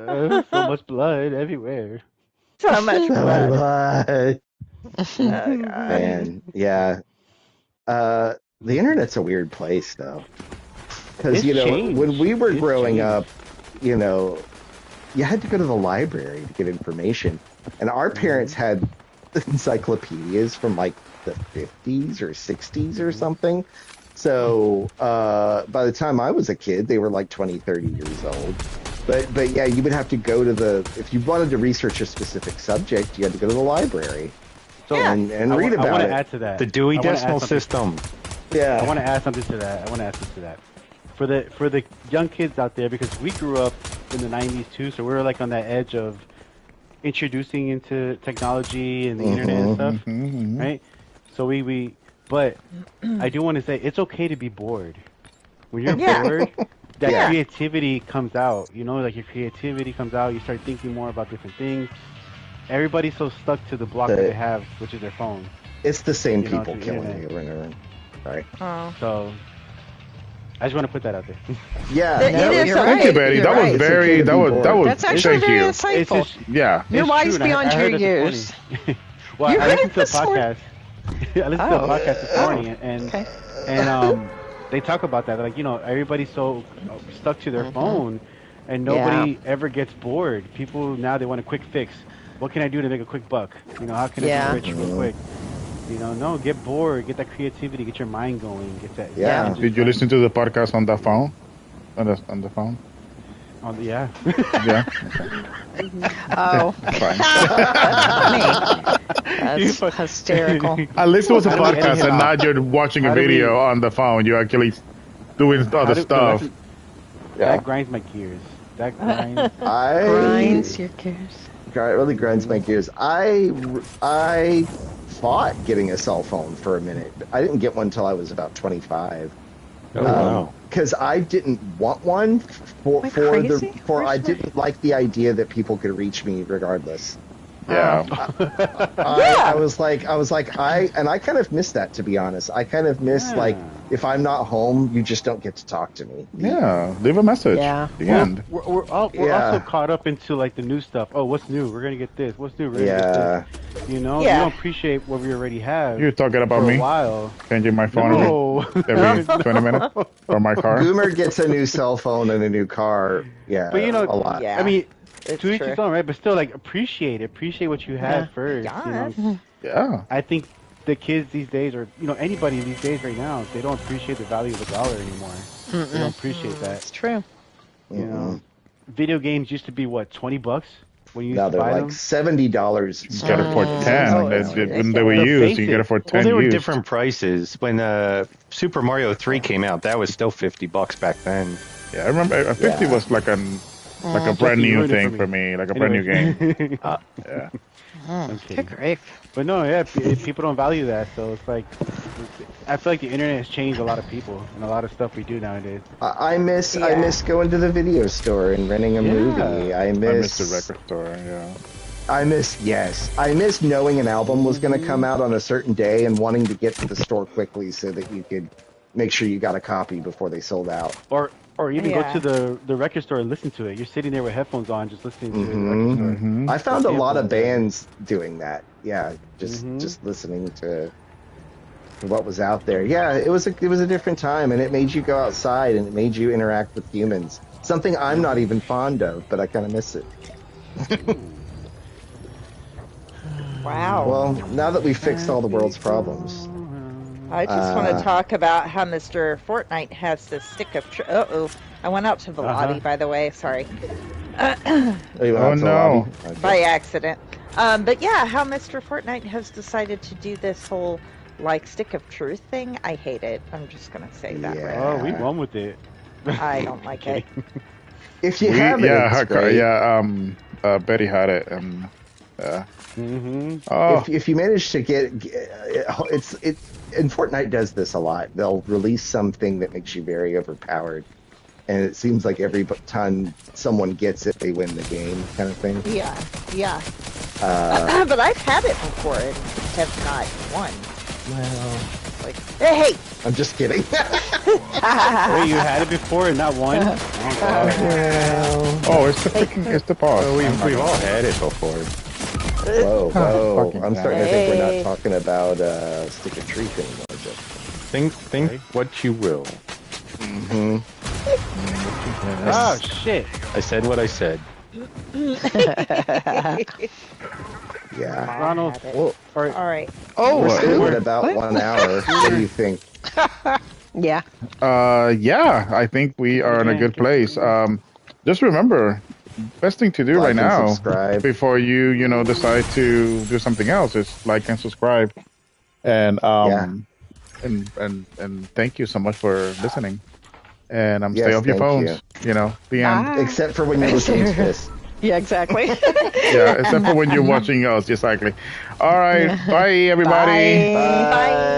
So much blood everywhere. So much blood. Bye. Oh, God. Man, yeah. The internet's a weird place, though. Because, It's you know, changed. when we were It's growing changed. up, you know, you had to go to the library to get information. And our parents had encyclopedias from like the 50s or 60s or something. So by the time I was a kid, they were like 20, 30 years old. But yeah, you would have to go to if you wanted to research a specific subject, you had to go to the library So and read I about want it. to add to that. The Dewey I wanna add Decimal something. System. Yeah. I want to add something to that. For the young kids out there, because we grew up in the 90s too, so we were like on that edge of introducing into technology and the internet and stuff, right? So but I do want to say it's okay to be bored. When you're Yeah. bored, that Yeah. creativity comes out. You know, like your creativity comes out. You start thinking more about different things. Everybody's so stuck to the block that they have, which is their phone. It's the same You know, people it's the killing internet. you over and over. Right. Oh. So I just want to put that out there. Yeah. It no, is you're okay. right. Thank you, Betty. You're That was right. It's okay very. to That be was. bored. That was. That's actually Thank very you. It's insightful. just Yeah. You're it's wise true, and I beyond heard your it this years. morning. Well, You I heard listened it to a this morning? podcast. I listened to a podcast this morning, and Okay. they talk about that. Like, you know, everybody's so stuck to their phone, and nobody ever gets bored. People now they want a quick fix. What can I do to make a quick buck? You know, how can Yeah. I get rich real quick? You know, no, get bored, get that creativity, get your mind going, get that. Yeah. just Did you like- listen to the podcast on the phone? On the phone? Yeah. Yeah. Oh, Fine. that's hysterical. At least it was a How do we edit podcast, him and out? not you're watching a How do we- video on the phone. You're actually doing How other do- stuff. Yeah. That grinds my gears. That grinds. Grinds your gears. It really grinds my gears. I fought getting a cell phone for a minute. I didn't get one until I was about 25. Oh, wow. Because I didn't want one Am I crazy? I Where's didn't like the idea that people could reach me regardless. Yeah. I was like, I kind of miss that, to be honest. I kind of miss, Yeah. like, if I'm not home, you just don't get to talk to me. Yeah. Leave a message. Yeah. The end. We're Yeah. also caught up into like the new stuff. Oh, what's new? We're gonna get this. What's new? We're gonna Yeah. get this. You know, Yeah. we don't appreciate what we already have. You're talking for about a me? while. Changing my phone No. every 20 minutes for my car? Boomer gets a new cell phone and a new car. Yeah, But you know, a lot. Yeah. I mean, It's to each true. his own, right? But still, like, appreciate what you have Yeah. first. You know, Yes. Yeah. I think the kids these days, or you know, anybody these days right now, they don't appreciate the value of the dollar anymore. They don't appreciate that. It's true. You know, video games used to be what, $20 when you Now used to they're buy like them. $70. You got it for 10. Oh, When they were Let's used, face you got it it. for 10 Well, they were used. different prices. When Super Mario 3 came out, that was still $50 back then. Yeah, I remember 50 was like a brand new ruined it thing for for me, like a brand new game. game. Yeah. Okay. Good grief. But no, yeah, people don't value that. So it's like, I feel like the internet has changed a lot of people and a lot of stuff we do nowadays. I miss Yeah. going to the video store and renting a movie. I I miss missed the record store, yeah. I miss knowing an album was going to come out on a certain day and wanting to get to the store quickly so that you could make sure you got a copy before they sold out. Or even Yeah. go to the record store and listen to it. You're sitting there with headphones on, just listening to it in the record store. Mm-hmm. I found a lot of Samples, yeah. bands doing that. Yeah, just listening to what was out there. Yeah, it was a different time, and it made you go outside and it made you interact with humans. Something I'm not even fond of, but I kind of miss it. Wow. Well, now that we've fixed all the world's problems, I just want to talk about how Mr. Fortnite has this stick of uh-oh. I went out to the lobby, by the way. Sorry. oh, you went Oh, out to the no. lobby? Okay. By accident. But yeah, how Mr. Fortnite has decided to do this whole, like, stick of truth thing. I hate it. I'm just going to say that right Oh, we won with it. I don't like it. If you have it, it's yeah, great. yeah. Betty had it, and Mm-hmm. oh, If you manage to get and Fortnite does this a lot. They'll release something that makes you very overpowered, and it seems like every time someone gets it, they win the game, kind of thing. Yeah, yeah. But I've had it before and have not won. Well, Like, hey! I'm just kidding. Wait, you had it before and not one? Oh, God. oh, it's the pause. Oh, we've all had it before. Whoa, whoa! Fucking I'm starting to think we're Hey. not talking about stick of truth anymore. Think what you will. Mm-hmm. Oh, shit. I said what I said. Yeah. Ronald, Had it. Well, or, All right. we're Oh, still at about 1 hour. What do you think? yeah. Yeah, I think we are in a good place. Just remember, best thing to do Like right and now subscribe. before you decide to do something else is like and subscribe, and and thank you so much for listening. And stay Yes, off your thank phones. The end. Bye. Except for when you're listening to this. Yeah, exactly. Yeah, except for when you're watching us, exactly. All right, bye everybody. Bye. Bye.